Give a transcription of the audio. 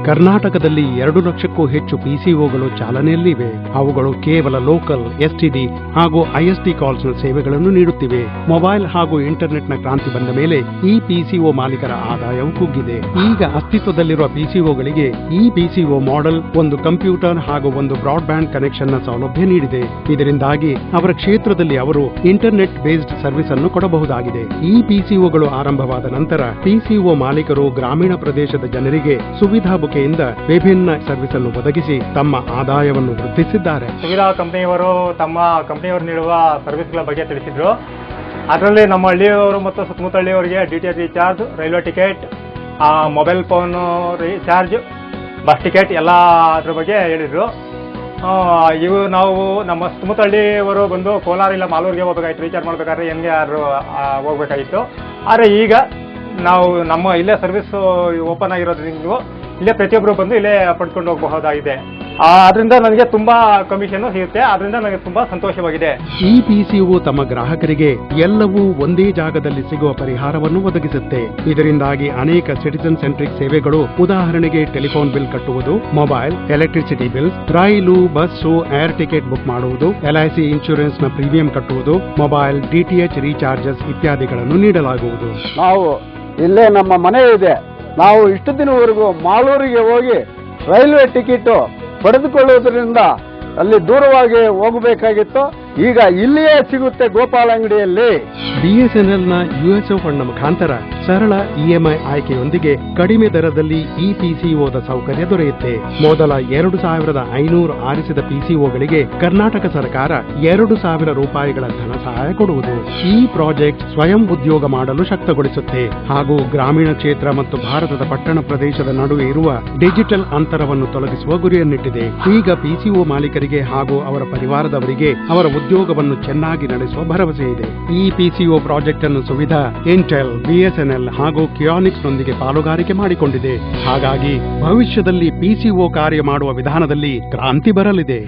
ಕರ್ನಾಟಕದಲ್ಲಿ 2 ಲಕ್ಷಕ್ಕೂ ಹೆಚ್ಚು ಪಿಸಿಒಗಳು ಚಾಲನೆಯಲ್ಲಿವೆ. ಅವುಗಳು ಕೇವಲ ಲೋಕಲ್, ಎಸ್ಟಿಡಿ ಹಾಗೂ ಐಎಸ್ಡಿ ಕಾಲ್ಸ್ನ ಸೇವೆಗಳನ್ನು ನೀಡುತ್ತಿವೆ. ಮೊಬೈಲ್ ಹಾಗೂ ಇಂಟರ್ನೆಟ್ನ ಕ್ರಾಂತಿ ಬಂದ ಮೇಲೆ ಈ ಪಿಸಿಒ ಮಾಲೀಕರ ಆದಾಯವು ಕುಗ್ಗಿದೆ. ಈಗ ಅಸ್ತಿತ್ವದಲ್ಲಿರುವ ಪಿಸಿಒಗಳಿಗೆ ಈ ಪಿಸಿಒ ಮಾಡೆಲ್ ಒಂದು ಕಂಪ್ಯೂಟರ್ ಹಾಗೂ ಒಂದು ಬ್ರಾಡ್ಬ್ಯಾಂಡ್ ಕನೆಕ್ಷನ್ನ ಸೌಲಭ್ಯ ನೀಡಿದೆ. ಇದರಿಂದಾಗಿ ಅವರ ಕ್ಷೇತ್ರದಲ್ಲಿ ಅವರು ಇಂಟರ್ನೆಟ್ ಬೇಸ್ಡ್ ಸರ್ವಿಸ್ ಅನ್ನು ಕೊಡಬಹುದಾಗಿದೆ. ಈ ಪಿಸಿಒಗಳು ಆರಂಭವಾದ ನಂತರ ಪಿಸಿಒ ಮಾಲೀಕರು ಗ್ರಾಮೀಣ ಪ್ರದೇಶದ ಜನರಿಗೆ ಸುವಿಧಾ ಬುಕೆಯಿಂದ ವಿಭಿನ್ನ ಸರ್ವಿಸ್ ಅನ್ನು ಒದಗಿಸಿ ತಮ್ಮ ಆದಾಯವನ್ನು ವೃದ್ಧಿಸಿದ್ದಾರೆ. ಸುವಿಧಾ ಕಂಪನಿಯವರು ತಮ್ಮ ಕಂಪನಿಯವರು ನೀಡುವ ಸರ್ವಿಸ್ಗಳ ಬಗ್ಗೆ ತಿಳಿಸಿದ್ರು. ಅದರಲ್ಲಿ ನಮ್ಮ ಹಳ್ಳಿಯವರು ಮತ್ತು ಸುತ್ತಮುತ್ತ ಹಳ್ಳಿಯವರಿಗೆ DTH recharge, railway ticket, mobile phone recharge, bus ticket ಎಲ್ಲ ಅದ್ರ ಬಗ್ಗೆ ಹೇಳಿದ್ರು. ಇವು ನಾವು ನಮ್ಮ ಸುತ್ತಮುತ್ತ ಹಳ್ಳಿಯವರು ಬಂದು ಕೋಲಾರ ಇಲ್ಲ ಮಾಲೂರಿಗೆ ಹೋಗ್ಬೇಕಾಗಿತ್ತು. ರೀಚಾರ್ಜ್ ಮಾಡಬೇಕಾದ್ರೆ ಹೆಂಗೆ ಯಾರು ಹೋಗ್ಬೇಕಾಗಿತ್ತು. ಆದರೆ ಈಗ ನಾವು ನಮ್ಮ ಇಲ್ಲೇ ಸರ್ವಿಸ್ ಓಪನ್ ಆಗಿರೋದ್ರಿಂದ ಇಲ್ಲೇ ಪ್ರತಿಯೊಬ್ಬರು ಬಂದು ಇಲ್ಲೇ ಪಡ್ಕೊಂಡು ಹೋಗಬಹುದಾಗಿದೆ. ಅದರಿಂದ ನನಗೆ ತುಂಬಾ ಕಮಿಷನ್ ಸಿಗುತ್ತೆ. ಅದರಿಂದ ನನಗೆ ತುಂಬಾ ಸಂತೋಷವಾಗಿದೆ. ಈ ಪಿಸಿಒ ತಮ್ಮ ಗ್ರಾಹಕರಿಗೆ ಎಲ್ಲವೂ ಒಂದೇ ಜಾಗದಲ್ಲಿ ಸಿಗುವ ಪರಿಹಾರವನ್ನು ಒದಗಿಸುತ್ತೆ. ಇದರಿಂದಾಗಿ ಅನೇಕ ಸಿಟಿಸನ್ ಸೆಂಟ್ರಿಕ್ ಸೇವೆಗಳು, ಉದಾಹರಣೆಗೆ ಟೆಲಿಫೋನ್ ಬಿಲ್ ಕಟ್ಟುವುದು, ಮೊಬೈಲ್, ಎಲೆಕ್ಟ್ರಿಸಿಟಿ ಬಿಲ್ಸ್, ರೈಲು, ಬಸ್ಸು, ಏರ್ ಟಿಕೆಟ್ ಬುಕ್ ಮಾಡುವುದು, LIC ಇನ್ಶೂರೆನ್ಸ್ ನ ಪ್ರೀಮಿಯಂ ಕಟ್ಟುವುದು, ಮೊಬೈಲ್, DTH ರೀಚಾರ್ಜಸ್ ಇತ್ಯಾದಿಗಳನ್ನು ನೀಡಲಾಗುವುದು. ನಾವು ಇಲ್ಲೇ ನಮ್ಮ ಮನೆ ಇದೆ. ನಾವು ಇಷ್ಟು ದಿನವರೆಗೂ ಮಾಲೂರಿಗೆ ಹೋಗಿ ರೈಲ್ವೆ ಟಿಕೆಟ್ ಪಡೆದುಕೊಳ್ಳುವುದರಿಂದ ಅಲ್ಲಿ ದೂರವಾಗಿ ಹೋಗಬೇಕಾಗಿತ್ತು. ಈಗ ಇಲ್ಲಿಯೇ ಸಿಗುತ್ತೆ ಗೋಪಾಲ ಅಂಗಡಿಯಲ್ಲಿ. BSNL ನ USO ಫಂಡ್ ಮುಖಾಂತರ ಸರಳ EMI ಆಯ್ಕೆಯೊಂದಿಗೆ ಕಡಿಮೆ ದರದಲ್ಲಿ ಈ ಪಿಸಿಒದ ಸೌಕರ್ಯ ದೊರೆಯುತ್ತೆ. ಮೊದಲ 2,500 ಆರಿಸಿದ ಪಿಸಿಒಗಳಿಗೆ ಕರ್ನಾಟಕ ಸರ್ಕಾರ 2,000 ರೂಪಾಯಿಗಳ ಧನ ಸಹಾಯ ಕೊಡುವುದು. ಈ ಪ್ರಾಜೆಕ್ಟ್ ಸ್ವಯಂ ಉದ್ಯೋಗ ಮಾಡಲು ಶಕ್ತಗೊಳಿಸುತ್ತೆ ಹಾಗೂ ಗ್ರಾಮೀಣ ಕ್ಷೇತ್ರ ಮತ್ತು ಭಾರತದ ಪಟ್ಟಣ ಪ್ರದೇಶದ ನಡುವೆ ಇರುವ ಡಿಜಿಟಲ್ ಅಂತರವನ್ನು ತೊಲಗಿಸುವ ಗುರಿಯನ್ನಿಟ್ಟಿದೆ. ಈಗ ಪಿಸಿಒ ಮಾಲೀಕರಿಗೆ ಹಾಗೂ ಅವರ ಪರಿವಾರದವರಿಗೆ ಅವರ ಉದ್ಯೋಗವನ್ನು ಚೆನ್ನಾಗಿ ನಡೆಸುವ ಭರವಸೆ ಇದೆ. ಈ ಪಿಸಿಒ ಪ್ರಾಜೆಕ್ಟ್ ಅನ್ನು ಸುವಿಧಾ ಇಂಟೆಲ್, BSNL ಹಾಗೂ ಕಿಯಾನಿಕ್ಸ್ ನೊಂದಿಗೆ ಪಾಲುಗಾರಿಕೆ ಮಾಡಿಕೊಂಡಿದೆ. ಹಾಗಾಗಿ ಭವಿಷ್ಯದಲ್ಲಿ ಪಿಸಿಒ ಕಾರ್ಯ ಮಾಡುವ ವಿಧಾನದಲ್ಲಿ ಕ್ರಾಂತಿ ಬರಲಿದೆ.